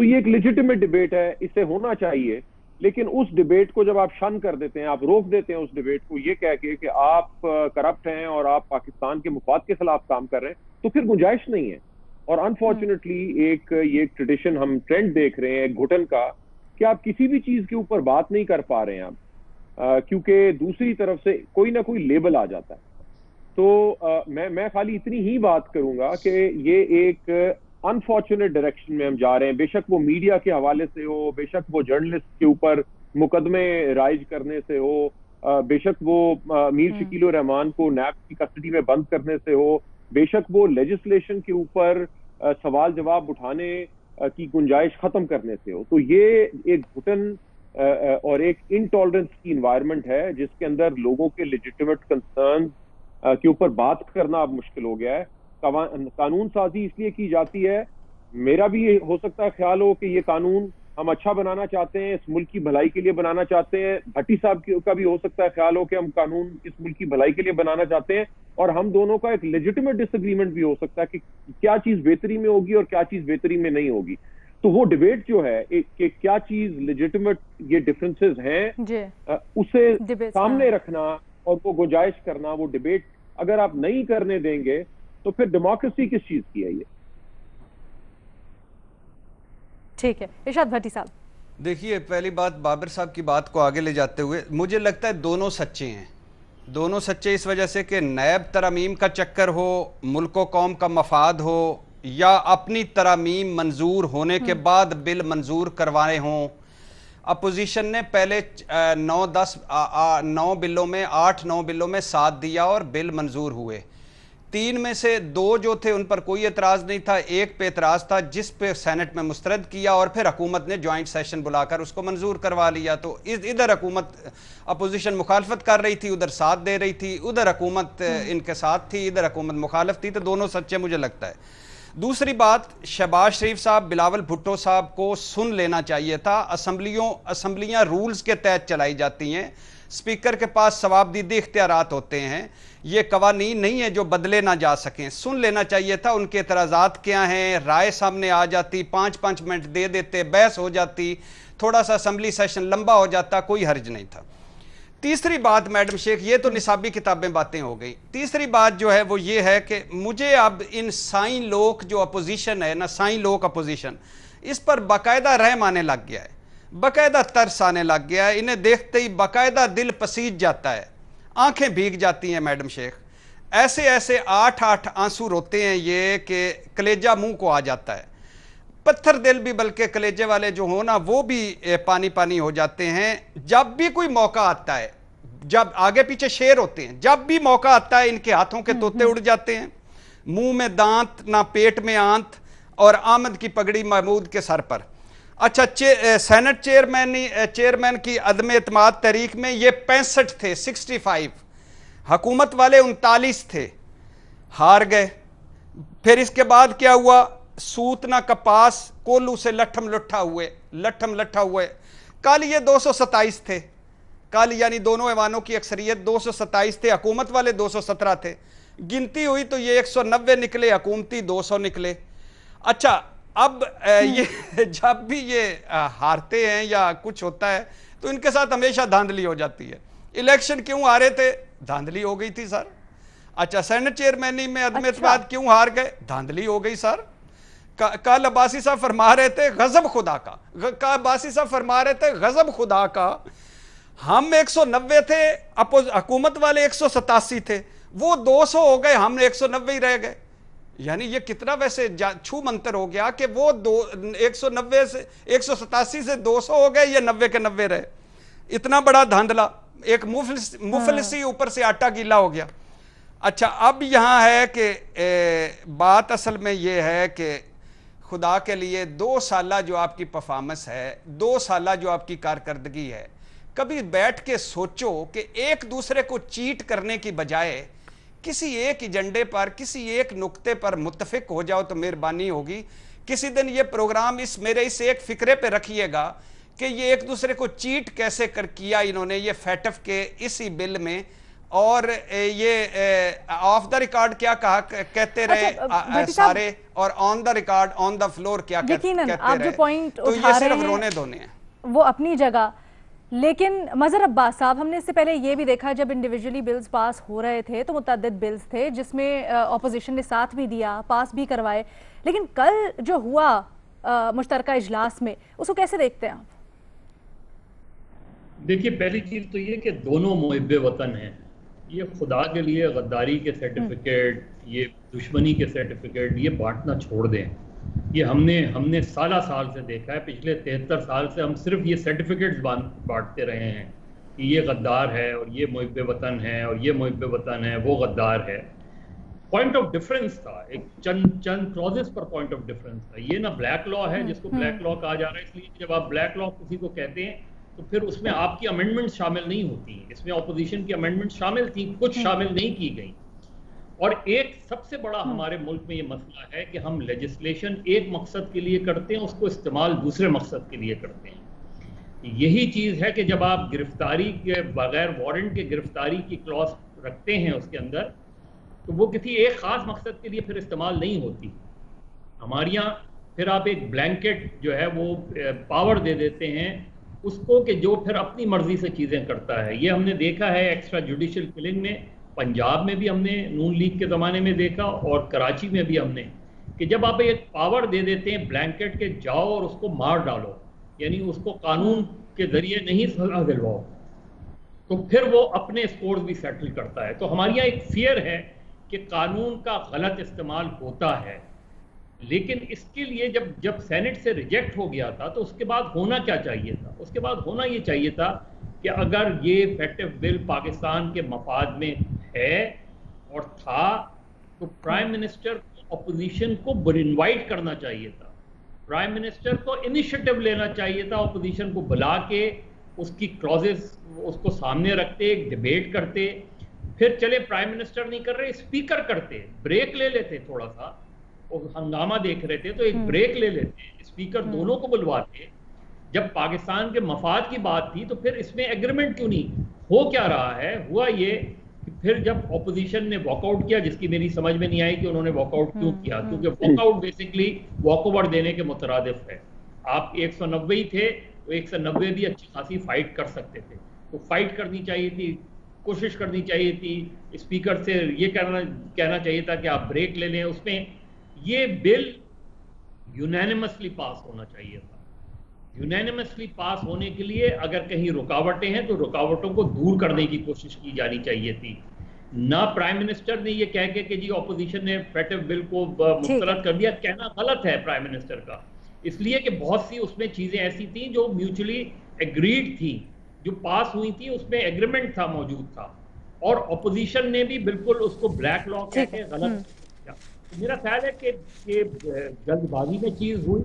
تو یہ ایک لیجیٹیمیٹ ڈیبیٹ ہے, اس سے ہونا چاہیے, لیکن اس ڈیبیٹ کو جب آپ شن کر دیتے ہیں, آپ روک دیتے ہیں اس ڈیبیٹ کو یہ کہہ کے کہ آپ کرپٹ ہیں اور آپ پاکستان کے مفاد کے خلاف کام کر رہے ہیں, تو پھر گنجائش نہیں ہے. اور انفارچونیٹلی یہ ٹریڈیشن ہم ٹرینڈ دیکھ رہے ہیں گھٹن کا, کہ آپ کسی بھی چیز کے اوپر بات نہیں کر پا رہے ہیں آپ, کیونکہ دوسری طرف سے کوئی نہ کوئی لیبل آ جاتا ہے. تو میں خالی اتنی ہی بات کروں گا کہ یہ ایک انفارچونیٹ ڈائریکشن میں ہم جا رہے ہیں. بے شک وہ میڈیا کے حوالے سے ہو, بے شک وہ جرنلسٹ کے اوپر مقدمے رائج کرنے سے ہو, بے شک وہ میر شکیل الرحمان کو نیب کی کسٹڈی میں بند کرنے سے ہو, بے شک وہ لیجسلیشن کے اوپر سوال جواب اٹھانے کی گنجائش ختم کرنے سے ہو. تو یہ ایک گھٹن اور ایک انٹالرنس کی انوائرمنٹ ہے جس کے اندر لوگوں کے لیجیٹیمیٹ کنسرن کے اوپر بات کرنا اب مشکل ہو گیا ہے. قانون سازی اس لیے کی جاتی ہے, میرا بھی ہو سکتا ہے خیال ہو کہ یہ قانون ہم اچھا بنانا چاہتے ہیں, اس ملک کی بھلائی کے لیے بنانا چاہتے ہیں. بھٹی صاحب کا بھی ہو سکتا ہے خیال ہو کہ ہم قانون اس ملک کی بھلائی کے لیے بنانا چاہتے ہیں, اور ہم دونوں کا ایک لیجیٹیمیٹ ڈس ایگریمنٹ بھی ہو سکتا ہے کہ کیا چیز بہتری میں ہوگی اور کیا چیز بہتری میں نہیں ہوگی. تو وہ ڈیبیٹ جو ہے کہ کیا چیز لیجیٹیمیٹ یہ ڈفرینسز ہیں, اسے سامنے رکھنا اور وہ گنجائش کرنا, وہ ڈیبیٹ اگر آپ نہیں کرنے دیں گے تو پھر ڈیموکریسی کس چیز کی ہے. یہ ٹھیک ہے. ارشاد بھٹی صاحب, دیکھیے پہلی بات بابر صاحب کی بات کو آگے لے جاتے ہوئے مجھے لگتا ہے دونوں سچے ہیں. دونوں سچے اس وجہ سے کہ نیب ترامیم کا چکر ہو, ملک و قوم کا مفاد ہو, یا اپنی ترامیم منظور ہونے کے بعد بل منظور کروائے ہوں. اپوزیشن نے پہلے 9 بلوں میں 8-9 بلوں میں ساتھ دیا اور بل منظور ہوئے. 3 میں سے 2 جو تھے ان پر کوئی اعتراض نہیں تھا, 1 پہ اعتراض تھا جس پہ سینٹ میں مسترد کیا اور پھر حکومت نے جوائنٹ سیشن بلا کر اس کو منظور کروا لیا. تو ادھر حکومت اپوزیشن مخالفت کر رہی تھی, ادھر ساتھ دے رہی تھی, ادھر حکومت ان کے ساتھ تھی, ادھر حکومت مخالف تھی. تو دونوں سچے مجھے لگتا ہے. دوسری بات, شہباز شریف صاحب, بلاول بھٹو صاحب کو سن لینا چاہیے تھا. اسمبلیاں رولز کے تحت چلائی جاتی ہیں, اسپیکر کے پاس ثوابدیدی اختیارات ہوتے ہیں, یہ قوانین نہیں ہے جو بدلے نہ جا سکیں. سن لینا چاہیے تھا ان کے اعتراضات کیا ہیں, رائے سامنے آ جاتی, 5 منٹ دے دیتے, بحث ہو جاتی, تھوڑا سا اسمبلی سیشن لمبا ہو جاتا, کوئی حرج نہیں تھا. تیسری بات میڈم شیخ, یہ تو نصابی کتابیں باتیں ہو گئی. تیسری بات جو ہے وہ یہ ہے کہ مجھے اب ان سائن لوک جو اپوزیشن ہے نا, سائن لوک اپوزیشن, اس پر باقاعدہ رحم آنے لگ گیا ہے, باقاعدہ ترس آنے لگ گیا ہے. انہیں دیکھتے ہی باقاعدہ دل پسیج جاتا ہے, آنکھیں بھیگ جاتی ہیں میڈم شیخ. ایسے 8 آنسو روتے ہیں یہ کہ کلیجہ منہ کو آ جاتا ہے. پتھر دل بھی بلکہ کلیجے والے جو ہوں نا وہ بھی پانی ہو جاتے ہیں. جب بھی کوئی موقع آتا ہے, جب آگے پیچھے شیر ہوتے ہیں, جب بھی موقع آتا ہے ان کے ہاتھوں کے طوطے اڑ جاتے ہیں, منہ میں دانت نہ پیٹ میں آنت, اور آمد کی پگڑی محمود کے سر پر. اچھا, سینٹ چیئرمین کی عدم اعتماد تحریک میں یہ 65 تھے, 65, حکومت والے 39 تھے, ہار گئے. پھر اس کے بعد کیا ہوا, سوت نہ کپاس کولو سے لٹھم لٹھا ہوئے. کل یہ 227 تھے, کل یعنی دونوں ایوانوں کی اکثریت 227 تھے, حکومت والے 217 تھے. گنتی ہوئی تو یہ 190 نکلے, حکومتی 200 نکلے. اچھا, اب یہ جب بھی یہ ہارتے ہیں یا کچھ ہوتا ہے تو ان کے ساتھ ہمیشہ دھاندلی ہو جاتی ہے. الیکشن کیوں ہارے تھے, دھاندلی ہو گئی تھی سر. اچھا, سینٹ چیئرمینی میں عدم اعتماد کیوں ہار گئے, دھاندلی ہو گئی سر. کل عباسی صاحب فرما رہے تھے غضب خدا کا, ہم 190 تھے, حکومت والے 187 تھے, وہ 200 ہو گئے, ہم 190 ہی رہ گئے. یعنی یہ کتنا ویسے چھو منتر ہو گیا کہ وہ 190 سے 187 سے 200 ہو گئے, یہ 90 کے 90 رہے. اتنا بڑا دھاندلا, ایک مفلسی اوپر سے آٹا گیلا ہو گیا. اچھا, اب یہاں ہے کہ بات اصل میں یہ ہے کہ خدا کے لیے 2 سالہ جو آپ کی پرفارمنس ہے, 2 سالہ جو آپ کی کارکردگی ہے, کبھی بیٹھ کے سوچو کہ ایک دوسرے کو چیٹ کرنے کی بجائے کسی ایک ایجنڈے پر, کسی ایک نقطے پر متفق ہو جاؤ تو مہربانی ہوگی. کسی دن یہ پروگرام میرے اس ایک فکرے پہ رکھیے گا کہ یہ ایک دوسرے کو چیٹ کیسے کیا انہوں نے, یہ فیٹف کے اسی بل میں اور یہ آف دا ریکارڈ کیا کہتے رہے سارے، اور آن the record on the floor کیا کہتے رہے، تو یہ صرف رونے دھونے ہیں وہ اپنی جگہ. لیکن مظہر عباس صاحب، ہم نے اس سے پہلے یہ بھی دیکھا جب انڈیویجولی بلز پاس ہو رہے تھے تو متعدد بلز تھے جس میں اپوزیشن نے ساتھ بھی دیا، پاس بھی کروائے، لیکن کل جو ہوا مشترکہ اجلاس میں اس کو کیسے دیکھتے ہیں آپ؟ دیکھیے، پہلی چیز تو یہ کہ دونوں محب وطن ہیں. یہ خدا کے لیے غداری کے سرٹیفکیٹ، یہ دشمنی کے سرٹیفکیٹ، یہ بانٹنا چھوڑ دیں. یہ ہم نے سالہ سال سے دیکھا ہے، پچھلے 73 سال سے ہم صرف یہ سرٹیفکیٹس بانٹتے رہے ہیں کہ یہ غدار ہے اور یہ محب وطن ہے اور یہ محب وطن ہے، وہ غدار ہے. پوائنٹ آف ڈفرنس تھا، ایک چند کلوزز پر پوائنٹ آف ڈفرنس تھا. یہ نہ بلیک لا ہے جس کو بلیک لا کہا جا رہا ہے، اس لیے جب آپ بلیک لا کسی کو کہتے ہیں تو پھر اس میں آپ کی امینڈمنٹس شامل نہیں ہوتی ہیں. اس میں اپوزیشن کی امینڈمنٹس شامل تھیں، کچھ شامل نہیں کی گئیں. اور ایک سب سے بڑا ہمارے ملک میں یہ مسئلہ ہے کہ ہم لیجسلیشن ایک مقصد کے لیے کرتے ہیں، اس کو استعمال دوسرے مقصد کے لیے کرتے ہیں. یہی چیز ہے کہ جب آپ گرفتاری کے بغیر وارنٹ کے گرفتاری کی کلوز رکھتے ہیں اس کے اندر، تو وہ کسی ایک خاص مقصد کے لیے پھر استعمال نہیں ہوتی. ہمارے یہاں پھر آپ ایک بلینکٹ جو ہے وہ پاور دے دیتے ہیں اس کو کہ جو پھر اپنی مرضی سے چیزیں کرتا ہے. یہ ہم نے دیکھا ہے ایکسٹرا جوڈیشل کلنگ میں، پنجاب میں بھی ہم نے نون لیگ کے زمانے میں دیکھا اور کراچی میں بھی ہم نے، کہ جب آپ ایک پاور دے دیتے ہیں بلینکٹ کے جاؤ اور اس کو مار ڈالو، یعنی اس کو قانون کے ذریعے نہیں سزا دلواؤ، تو پھر وہ اپنے اسکورز بھی سیٹل کرتا ہے. تو ہمارے یہاں ایک فیئر ہے کہ قانون کا غلط استعمال ہوتا ہے. لیکن اس کے لیے جب سینٹ سے ریجیکٹ ہو گیا تھا تو اس کے بعد ہونا کیا چاہیے تھا؟ اس کے بعد ہونا یہ چاہیے تھا کہ اگر یہ افیکٹو بل پاکستان کے مفاد میں ہے اور تھا تو پرائم منسٹر کو اپوزیشن کو انوائٹ کرنا چاہیے تھا. پرائم منسٹر کو انیشیٹو لینا چاہیے تھا، اپوزیشن کو بلا کے اس کی کلوزز اس کو سامنے رکھتے، ایک ڈیبیٹ کرتے. پھر چلے پرائم منسٹر نہیں کر رہے، اسپیکر کرتے، بریک لے لیتے، تھوڑا سا ہنگامہ دیکھ رہے تھے تو ایک بریک لے لیتے، اسپیکر دونوں کو بلواتے. جب پاکستان کے مفاد کی بات تھی تو پھر اس میں ایگریمنٹ کیوں نہیں؟ ہو کیا رہا ہے؟ ہوا یہ کہ پھر جب اپوزیشن نے واک آؤٹ کیا، جس کی میری سمجھ میں نہیں آئی کہ انہوں نے واک آؤٹ کیوں کیا، کیونکہ walk out basically walk over دینے کے مترادف ہے. آپ 190 ہی تھے تو 190 بھی اچھی خاصی فائٹ کر سکتے تھے، تو فائٹ کرنی چاہیے تھی، کوشش کرنی چاہیے تھی. اسپیکر سے یہ کہنا چاہیے تھا کہ آپ بریک لے لیں. اس میں یہ بل یونینیمسلی پاس ہونا چاہیے تھا. یونینیمسلی پاس ہونے کے لیے اگر کہیں رکاوٹیں ہیں تو رکاوٹوں کو دور کرنے کی کوشش کی جانی چاہیے تھی. نہ پرائم منسٹر نے یہ کہہ کے کہ جی اپوزیشن نے فیٹو بل کو مسترد کر دیا، کہنا غلط ہے پرائم منسٹر کا، اس لیے کہ بہت سی اس میں چیزیں ایسی تھیں جو میوچولی ایگریڈ تھیں، جو پاس ہوئی تھی، اس میں ایگریمنٹ تھا، موجود تھا، اور اپوزیشن نے بھی بالکل اس کو بلیک لا کہہ کے غلط کیا. میرا خیال ہے کہ جلد بازی میں چیز ہوئی،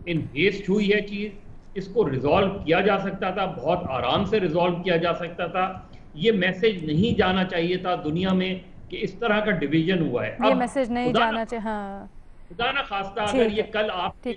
ان ہیسٹ ہوئی ہے چیز. اس کو ریزالو کیا جا سکتا تھا، بہت آرام سے ریزالو کیا جا سکتا تھا. یہ میسج نہیں جانا چاہیے تھا دنیا میں کہ اس طرح کا ڈویژن ہوا ہے. یہ میسج نہیں جانا چاہیے. ہاں، خدا نہ خواستہ اگر یہ کل آپ کے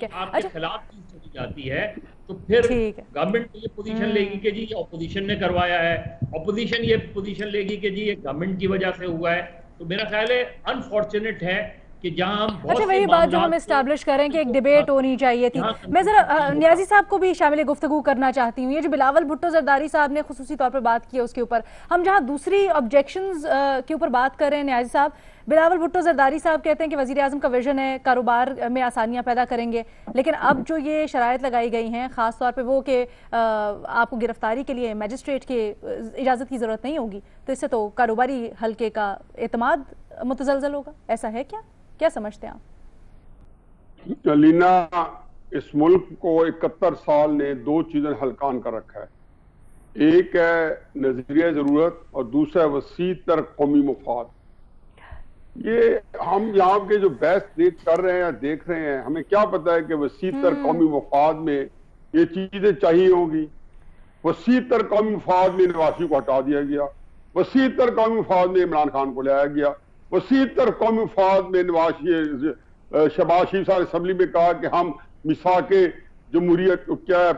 خلاف چیز چلی جاتی ہے تو پھر گورنمنٹ یہ پوزیشن لے گی کہ جی یہ اپوزیشن نے کروایا ہے، اپوزیشن یہ پوزیشن لے گی کہ جی یہ گورنمنٹ کی وجہ سے ہوا ہے. تو میرا خیال ہے انفارچونیٹ ہے کہ جہاں ہم اچھا وہی بات جو ہم اسٹیبلش کریں کہ ایک ڈیبیٹ ہونی چاہیے تھی. میں ذرا نیازی صاحب کو بھی شامل گفتگو کرنا چاہتی ہوں. یہ جو بلاول بھٹو زرداری صاحب نے خصوصی طور پر بات کی ہے اس کے اوپر ہم جہاں دوسری آبجیکشنز کے اوپر بات کر رہے ہیں، نیازی صاحب، بلاول بھٹو زرداری صاحب کہتے ہیں کہ وزیر اعظم کا ویژن ہے کاروبار میں آسانیاں پیدا کریں گے، لیکن اب جو یہ شرائط لگائی گئی ہیں خاص طور پہ وہ کہ آپ کو گرفتاری کے لیے میجسٹریٹ کے اجازت کی ضرورت نہیں ہوگی، تو اس سے تو کاروباری حلقے کا اعتماد متزلزل ہوگا. ایسا ہے کیا سمجھتے ہیں آپ؟ لینا، اس ملک کو 71 سال نے دو چیزیں ہلکان کر رکھا ہے. ایک ہے نظریہ ضرورت اور دوسرا ہے وسیع تر قومی مفاد. یہ ہم یہاں کے جو بحث کر رہے ہیں دیکھ رہے ہیں، ہمیں کیا پتا ہے کہ وسیع تر قومی مفاد میں یہ چیزیں چاہیے ہوں گی. وسیع تر قومی مفاد میں نواسی کو ہٹا دیا گیا، وسیع تر قومی مفاد میں عمران خان کو لایا گیا، وسیع تر قومی مفاد میں شہباز شریف صاحب اسمبلی میں کہا کہ ہم میثاق جمہوریت کیا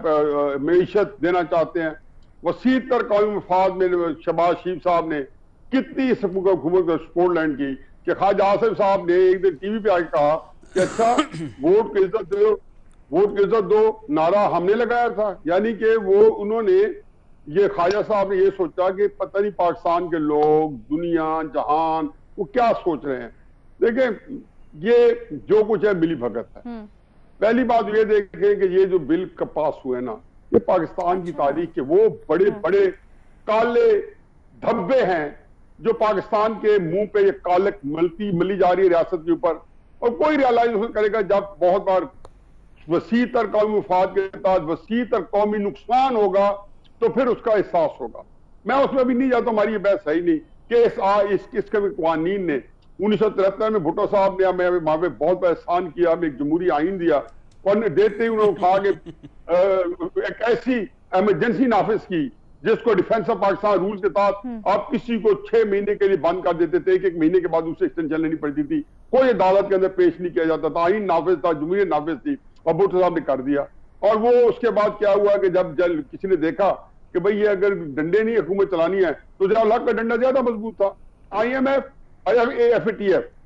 معیشت دینا چاہتے ہیں. وسیع تر قومی مفاد میں شہباز شریف صاحب نے کتنی حکومت کو سپورٹ لینڈ کی کہ خواجہ آصف صاحب نے ایک دن ٹی وی پہ آ کے کہا کہ اچھا ووٹ کی عزت دو، ووٹ کی عزت دو نعرہ ہم نے لگایا تھا. یعنی کہ وہ انہوں نے یہ خواجہ صاحب نے یہ سوچا کہ پتہ نہیں پاکستان کے لوگ، دنیا جہان وہ کیا سوچ رہے ہیں. دیکھیں یہ جو کچھ ہے ملی بھگت ہے. پہلی بات یہ دیکھیں کہ یہ جو بل کا پاس ہوئے نا، یہ پاکستان کی تاریخ کے وہ بڑے بڑے کالے دھبے ہیں جو پاکستان کے منہ پہ یہ کالک ملی جا رہی ہے ریاست کے اوپر. اور کوئی ریالائز کرے گا جب بہت بار وسیع تر قومی مفاد کے تحت وسیع تر قومی نقصان ہوگا تو پھر اس کا احساس ہوگا. میں اس میں بھی نہیں جاتا، ہماری یہ بحث ہے ہی نہیں کہ اس کے قوانین نے 1973 میں بھٹو صاحب نے ہمیں وہاں پہ بہت بڑا احسان کیا، ہمیں ایک جمہوری آئین دیا اور دیتے ہی انہوں نے کہا کہ ایک ایسی ایمرجنسی نافذ کی جس کو ڈیفنس آف پاکستان رول کے تحت آپ کسی کو 6 مہینے کے لیے بند کر دیتے تھے، ایک مہینے کے بعد اسے ایکسٹینشن لینی پڑتی تھی، کوئی عدالت کے اندر پیش نہیں کیا جاتا تھا، آئین نافذ تھا، جمہوریت نافذ تھی، اور بھٹو صاحب نے کر دیا. اور وہ اس کے بعد کیا ہوا کہ جب کسی نے دیکھا کہ بھئی یہ اگر ڈنڈے نہیں حکومت چلانی ہے تو ضیاء الحق کا ڈنڈا زیادہ مضبوط تھا. IMF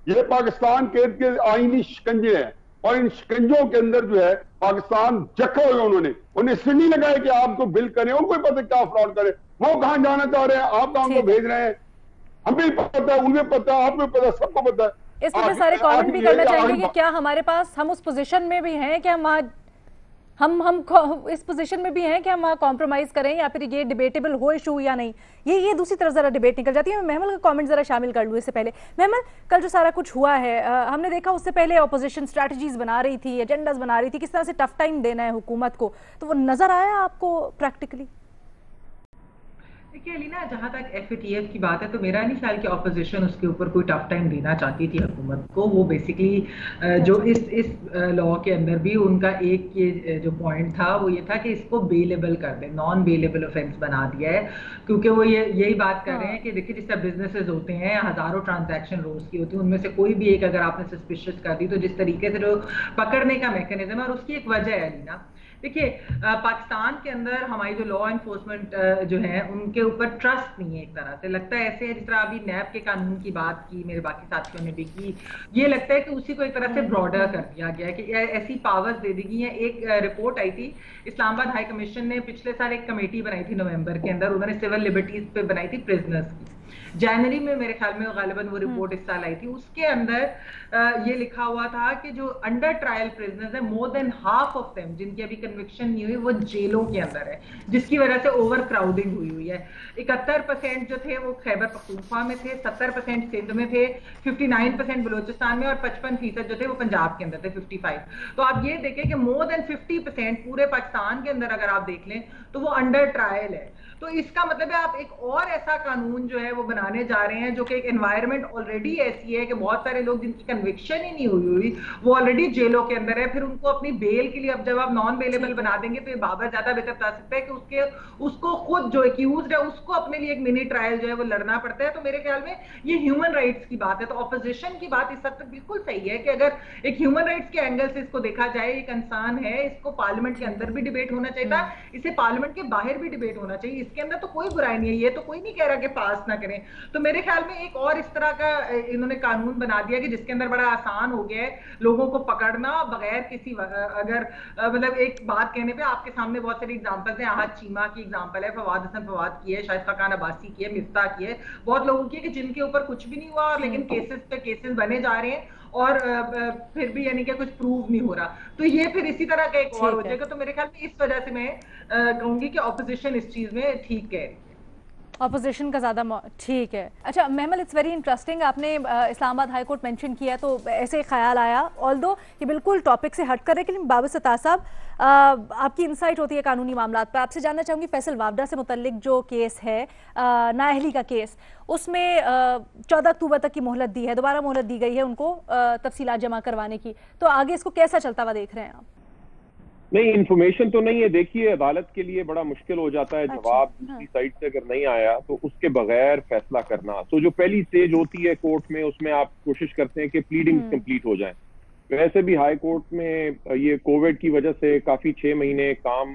یہ پاکستان کے آئینی شکنجے ہیں اور ان شکنجوں کے اندر جو ہے پاکستان جکھے ہوئے انہوں نے اس سے نہیں لگائے کہ آپ کو بل کریں، ان کو پتہ کیا فراڈ کرے، وہ کہاں جانا چاہ رہے ہیں، آپ کہاں کو بھیج رہے ہیں، ہمیں پتہ ہے، انہیں پتہ ہے، آپ کو پتہ ہے، سب کو پتہ ہے. اس میں سارے کامنٹ بھی کرنا چاہیں گے کہ کیا ہمارے پاس ہم اس پوزیشن میں بھی ہیں کہ ہم اس پوزیشن میں بھی ہیں کہ ہم وہاں کمپرومائز کریں یا پھر یہ ڈیبیٹیبل ہو ایشو یا نہیں. یہ دوسری طرف ذرا ڈیبیٹ نکل جاتی ہے. میں محمل کا کامنٹ ذرا شامل کر لوں اس سے پہلے. محمل، کل جو سارا کچھ ہوا ہے ہم نے دیکھا اس سے پہلے اپوزیشن اسٹریٹجیز بنا رہی تھی، ایجنڈاز بنا رہی تھی، کس طرح سے ٹف ٹائم دینا ہے حکومت کو، تو وہ نظر آیا آپ کو پریکٹیکلی؟ دیکھیے علینا، جہاں تک FATF کی بات ہے تو میرا نہیں خیال کہ اپوزیشن اس کے اوپر کوئی ٹف ٹائم دینا چاہتی تھی حکومت کو. وہ بیسکلی جو اس لا کے اندر بھی ان کا ایک یہ جو پوائنٹ تھا وہ یہ تھا کہ اس کو بیلیبل کر دیں، نان بیلیبل آفینس بنا دیا ہے. کیونکہ وہ یہی بات کر رہے ہیں کہ دیکھیے جس طرح بزنسز ہوتے ہیں، ہزاروں ٹرانزیکشن روز کی ہوتی ہیں، ان میں سے کوئی بھی ایک اگر آپ نے سسپیشس کر دی تو جس طریقے سے جو پکڑنے کا میکینزم ہے، اور اس کی ایک وجہ ہے علینا. دیکھیے پاکستان کے اندر ہماری جو لا انفورسمنٹ جو ہیں ان کے اوپر ٹرسٹ نہیں ہے. ایک طرح سے لگتا ہے ایسے ہے جس طرح ابھی نیب کے قانون کی بات کی، میرے باقی ساتھیوں نے بھی کی، یہ لگتا ہے کہ اسی کو ایک طرح سے براڈر کر دیا گیا ہے کہ ایسی پاورز دے دی گئی ہیں. ایک رپورٹ آئی تھی اسلام آباد ہائی کمیشن نے پچھلے سال ایک کمیٹی بنائی تھی نومبر کے اندر، انہوں نے سول لبرٹیز پہ بنائی تھی پرزنرز کی. جنوری میں میرے خیال میں غالباً وہ رپورٹ اس سال آئی تھی. اس کے اندر یہ لکھا ہوا تھا کہ جو انڈر ٹرائل پرزنرز ہیں، مور دین ہاف آف دیم جن کی ابھی کنوکشن نہیں ہوئی وہ جیلوں کے اندر ہے، جس کی وجہ سے اوور کراؤڈنگ ہوئی ہے. 71% جو تھے وہ خیبر پختونخوا میں تھے، 70% سندھ میں تھے، 59% بلوچستان میں، اور 55% جو تھے وہ پنجاب کے اندر تھے، 55. تو آپ یہ دیکھیں کہ مور دین 50% پورے پاکستان کے اندر اگر آپ دیکھ لیں تو وہ انڈر ٹرائل ہے. تو اس کا مطلب ہے آپ ایک اور ایسا قانون جو ہے وہ بنانے جا رہے ہیں جو کہ ایک انوائرمنٹ آلریڈی ایسی ہے کہ بہت سارے لوگ جن کی کنوکشن ہی نہیں ہوئی وہ آلریڈی جیلوں کے اندر ہے. پھر ان کو اپنی بیل کے لیے اب جب آپ نان بیلیبل بنا دیں گے تو یہ بابر زیادہ بہتر بتا سکتا ہے کہ اس کو خود جو ایکیوزڈ ہے اس کو اپنے لیے ایک منی ٹرائل جو ہے وہ لڑنا پڑتا ہے. تو میرے خیال میں یہ ہیومن رائٹس کی بات ہے. تو اپوزیشن کی بات اس حد تک بالکل صحیح ہے کہ اگر ایک ہیومن رائٹس کے اینگل سے اس کو دیکھا جائے، ایک انسان ہے، اس کو پارلیمنٹ کے اندر بھی ڈیبیٹ ہونا چاہیے تھا، اسے پارلیمنٹ کے باہر بھی ڈیبیٹ ہونا چاہیے. اس کے اندر تو کوئی برائی نہیں ہے، یہ تو کوئی نہیں کہہ رہا کہ پاس نہ کریں. تو میرے خیال میں ایک اور اس طرح کا انہوں نے قانون بنا دیا کہ جس کے اندر بڑا آسان ہو گیا ہے لوگوں کو پکڑنا بغیر کسی اگر مطلب ایک بات کہنے پہ آپ کے سامنے بہت ساری ایگزامپلز ہیں. احد چیمہ کی ایگزامپل ہے، فواد حسن فواد کی ہے، شائستہ خان عباسی کی ہے، مفتاح کی ہے، بہت لوگوں کی ہے کہ جن کے اوپر کچھ بھی نہیں ہوا اور لیکن کیسز پہ کیسز بنے جا رہے ہیں اور پھر بھی یعنی کہ کچھ پروو نہیں ہو رہا. تو یہ پھر اسی طرح کا ایک اور ہو جائے گا. تو میرے خیال میں اس وجہ سے میں کہوں گی کہ اپوزیشن اس چیز میں ٹھیک کہہ رہی ہے، اپوزیشن کا زیادہ ٹھیک ہے. اچھا محمل، اٹس ویری انٹرسٹنگ، آپ نے اسلام آباد ہائی کورٹ مینشن کیا تو ایسے ایک خیال آیا، آلدو یہ بالکل ٹاپک سے ہٹ کر رہے، لیکن بابر ستار صاحب آپ کی انسائٹ ہوتی ہے قانونی معاملات پر. آپ سے جاننا چاہوں گی فیصل وابڈا سے متعلق جو کیس ہے، نااہلی کا کیس، اس میں 14 اکتوبر تک کی مہلت دی ہے، دوبارہ مہلت دی گئی ہے ان کو تفصیلات جمع کروانے کی. تو آگے اس کو کیسا چلتا ہوا دیکھ رہے ہیں آپ؟ نہیں، انفارمیشن تو نہیں ہے. دیکھیے عدالت کے لیے بڑا مشکل ہو جاتا ہے جواب دوسری سائڈ سے اگر نہیں آیا تو اس کے بغیر فیصلہ کرنا. تو جو پہلی سٹیج ہوتی ہے کورٹ میں اس میں آپ کوشش کرتے ہیں کہ پلیڈنگز کمپلیٹ ہو جائیں. ویسے بھی ہائی کورٹ میں یہ کووڈ کی وجہ سے کافی 6 مہینے کام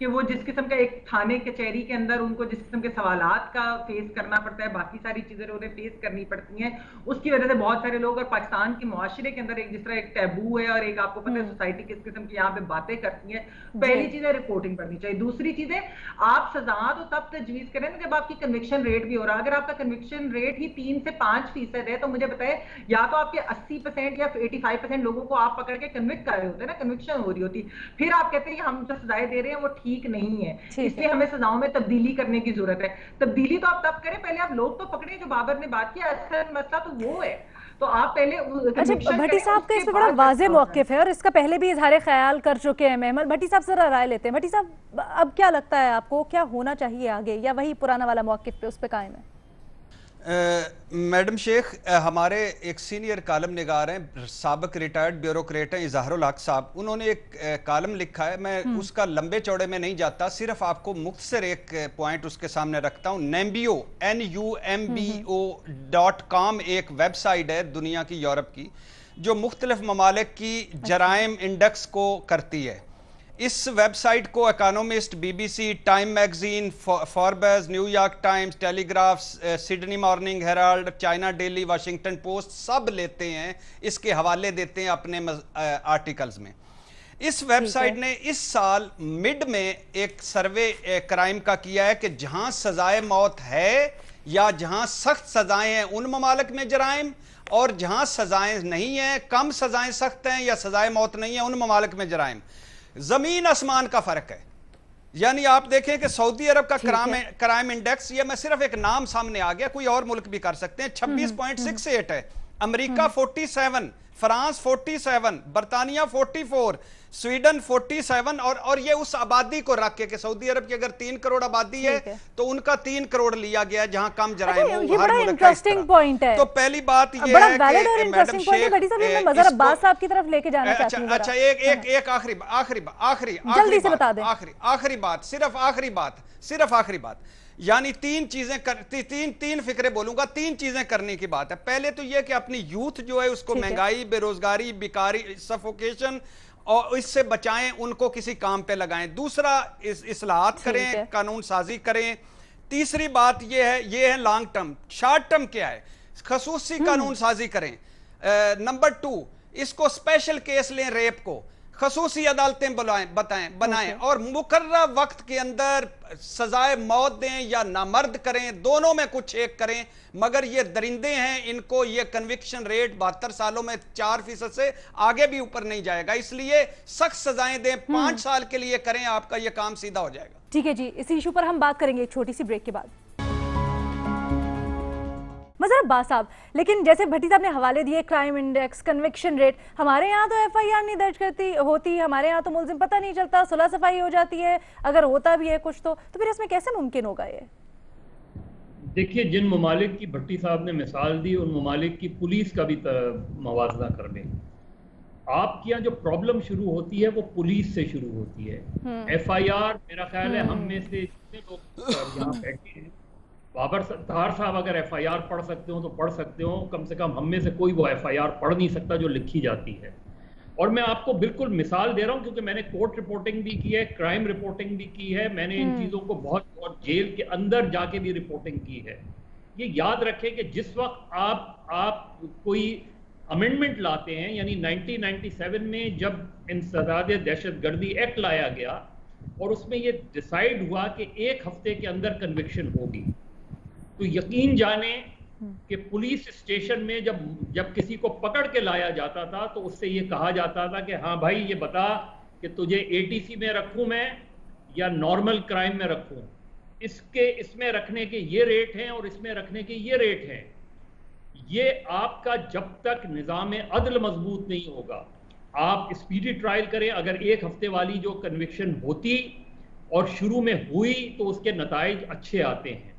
کہ وہ جس قسم کا ایک تھانے کچہری کے اندر ان کو جس قسم کے سوالات کا فیس کرنا پڑتا ہے, باقی ساری چیزیں انہیں فیس کرنی پڑتی ہیں, اس کی وجہ سے بہت سارے لوگ, اور پاکستان کے معاشرے کے اندر ایک جس طرح ایک ٹیبو ہے اور ایک آپ کو پتہ ہے سوسائٹی کس قسم کی یہاں پہ باتیں کرتی ہیں, پہلی چیز ہے رپورٹنگ کرنی چاہیے. دوسری چیز ہے آپ سزا تو تب تجویز کریں جب آپ کی کنوکشن ریٹ بھی ہو رہا ہے. اگر آپ کا کنوکشن ریٹ ہی 3 سے 5% ہے تو مجھے بتائے یا تو آپ کے 80% یا 85% لوگوں کو آپ پکڑ کے کنوکٹ کر رہے ہوتے ہیں نا, کنوکشن ہو رہی ہوتی, پھر آپ کہتے ہیں کہ ہم جو سزائیں دے رہے ہیں وہ ٹھیک نہیں ہے, اس لیے ہمیں سزاؤں میں تبدیلی کرنے کی ضرورت ہے. تبدیلی تو آپ تب کریں, پہلے آپ لوگ تو پکڑیں, جو بابر نے بات کیا اصل مسئلہ تو وہ ہے. تو آپ پہلے اچھا بھٹی صاحب کا اس میں بڑا واضح موقف ہے اور اس کا پہلے بھی اظہار خیال کر چکے ہیں محمد. بھٹی صاحب ذرا رائے لیتے ہیں. بھٹی صاحب اب کیا لگتا ہے آپ کو, کیا ہونا چاہیے آگے, یا وہی پرانا والا موقف پہ اس پہ قائم ہے؟ میڈم شیخ ہمارے ایک سینئر کالم نگار ہیں, سابق ریٹائرڈ بیوروکریٹ ہیں اظہار الحق صاحب, انہوں نے ایک کالم لکھا ہے, میں اس کا لمبے چوڑے میں نہیں جاتا, صرف آپ کو مختصر ایک پوائنٹ اس کے سامنے رکھتا ہوں. نمبیو NUMBO.com ایک ویب سائٹ ہے دنیا کی, یورپ کی, جو مختلف ممالک کی جرائم انڈیکس کو کرتی ہے. اس ویب سائٹ کو Economist, B B C, Time magazine, Forbes, New York Times, Telegraph, Sydney Morning Herald, China Daily, Washington Post سب لیتے ہیں, اس کے حوالے دیتے ہیں اپنے آرٹیکلز میں. اس ویب سائٹ نے اس سال مڈ میں ایک سروے کرائم کا کیا ہے کہ جہاں سزائے موت ہے یا جہاں سخت سزائیں ہیں ان ممالک میں جرائم, اور جہاں سزائیں نہیں ہیں, کم سزائیں سخت ہیں یا سزائے موت نہیں ہیں, ان ممالک میں جرائم. زمین آسمان کا فرق ہے. یعنی آپ دیکھیں کہ سعودی عرب کا کرائم انڈیکس, یہ میں صرف ایک نام سامنے آ گیا, کوئی اور ملک بھی کر سکتے ہیں, 26.68 ہے. امریکہ 47, فرانس 47, برطانیہ 44, سویڈن 47, اور یہ اس آبادی کو رکھ کے کہ سعودی عرب کی اگر 3 کروڑ آبادی ہے تو ان کا 3 کروڑ لیا گیا جہاں کم جرائم ہو. یہ بڑا انٹرسٹنگ پوائنٹ ہے. تو پہلی بات یہ ہے کہ میڈم شیخ بھٹی صاحب میں مظہر عباس صاحب کی طرف لے کے جانا چاہتی ہوں. اچھا ایک آخری بات, یعنی تین فکرے بولوں گا, 3 چیزیں کرنے کی بات ہے. پہلے تو یہ کہ اپنی یوتھ جو ہے اس کو مہنگائی, بے روزگاری, بیکاری, سفوکیشن اور اس سے بچائیں, ان کو کسی کام پہ لگائیں. دوسرا اصلاحات کریں, قانون سازی کریں. تیسری بات یہ ہے لانگ ٹرم. شارٹ ٹرم کیا ہے, خصوصی قانون سازی کریں. نمبر 2, اس کو اسپیشل کیس لیں, ریپ کو خصوصی عدالتیں بنائیں, اور مقررہ وقت کے اندر سزائے موت دیں یا نامرد کریں, دونوں میں کچھ ایک کریں. مگر یہ درندے ہیں, ان کو یہ کنوکشن ریٹ 72 سالوں میں 4% سے آگے بھی اوپر نہیں جائے گا, اس لیے سخت سزائیں دیں, 5 سال کے لیے کریں, آپ کا یہ کام سیدھا ہو جائے گا. ٹھیک ہے جی, اس ایشو پر ہم بات کریں گے ایک چھوٹی سی بریک کے بعد. مظہر عباس صاحب, لیکن جیسے بھٹی صاحب نے حوالے دیے کرائم انڈیکس, کنوکشن ریٹ, ہمارے یہاں تو ایف آئی آر نہیں درج ہوتی, ہمارے یہاں تو ملزم پتہ نہیں چلتا, صلح صفائی ہو جاتی ہے, اگر ہوتا بھی ہے کچھ تو پھر اس میں کیسے ممکن ہوگا یہ؟ دیکھیے, جن ممالک کی بھٹی صاحب نے مثال دی, ان ممالک کی پولیس کا بھی موازنہ کر لیں. آپ کے یہاں جو پرابلم شروع ہوتی ہے وہ پولیس سے شروع ہوتی ہے. ایف آئی آر میرا خیال ہے ہم میں سے جتنے لوگ یہاں بیٹھے ہیں, بابر طاہر صاحب اگر ایف آئی آر پڑھ سکتے ہوں تو پڑھ سکتے ہوں, کم سے کم ہم میں سے کوئی وہ ایف آئی آر پڑھ نہیں سکتا جو لکھی جاتی ہے. اور میں آپ کو بالکل مثال دے رہا ہوں کیونکہ میں نے کورٹ رپورٹنگ بھی کی ہے, کرائم رپورٹنگ بھی کی ہے, میں نے ان چیزوں کو بہت جیل کے اندر جا کے بھی رپورٹنگ کی ہے. یہ یاد رکھیں کہ جس وقت آپ کوئی امینڈمنٹ لاتے ہیں, یعنی 1997 میں جب انسداد دہشت گردی ایکٹ لایا گیا اور اس میں یہ ڈیسائیڈ ہوا کہ 1 ہفتے کے اندر کنوکشن ہوگی, تو یقین جانیں کہ پولیس اسٹیشن میں جب کسی کو پکڑ کے لایا جاتا تھا تو اس سے یہ کہا جاتا تھا کہ ہاں بھائی یہ بتا کہ تجھے اے ٹی سی میں رکھوں میں یا نارمل کرائم میں رکھوں, اس میں رکھنے کے یہ ریٹ ہیں اور اس میں رکھنے کے یہ ریٹ ہیں. یہ آپ کا جب تک نظام عدل مضبوط نہیں ہوگا, آپ اسپیڈی ٹرائل کریں, اگر 1 ہفتے والی جو کنوکشن ہوتی اور شروع میں ہوئی تو اس کے نتائج اچھے آتے ہیں.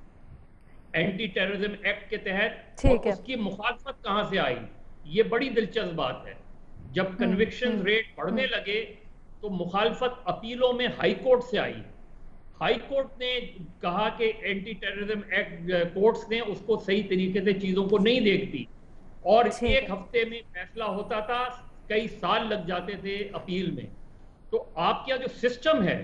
اینٹی ٹیررزم ایکٹ کے تحت, اور اس کی مخالفت کہاں سے آئی, یہ بڑی دلچسپ بات ہے. جب کنوکشن ریٹ بڑھنے لگے تو مخالفت اپیلوں میں ہائی کورٹ سے آئی. ہائی کورٹ نے کہا کہ اینٹی ٹیررزم ایکٹ کورٹس نے اس کو صحیح طریقے سے چیزوں کو نہیں دیکھتی, اور 1 ہفتے میں فیصلہ ہوتا تھا, کئی سال لگ جاتے تھے اپیل میں. تو آپ کا جو سسٹم ہے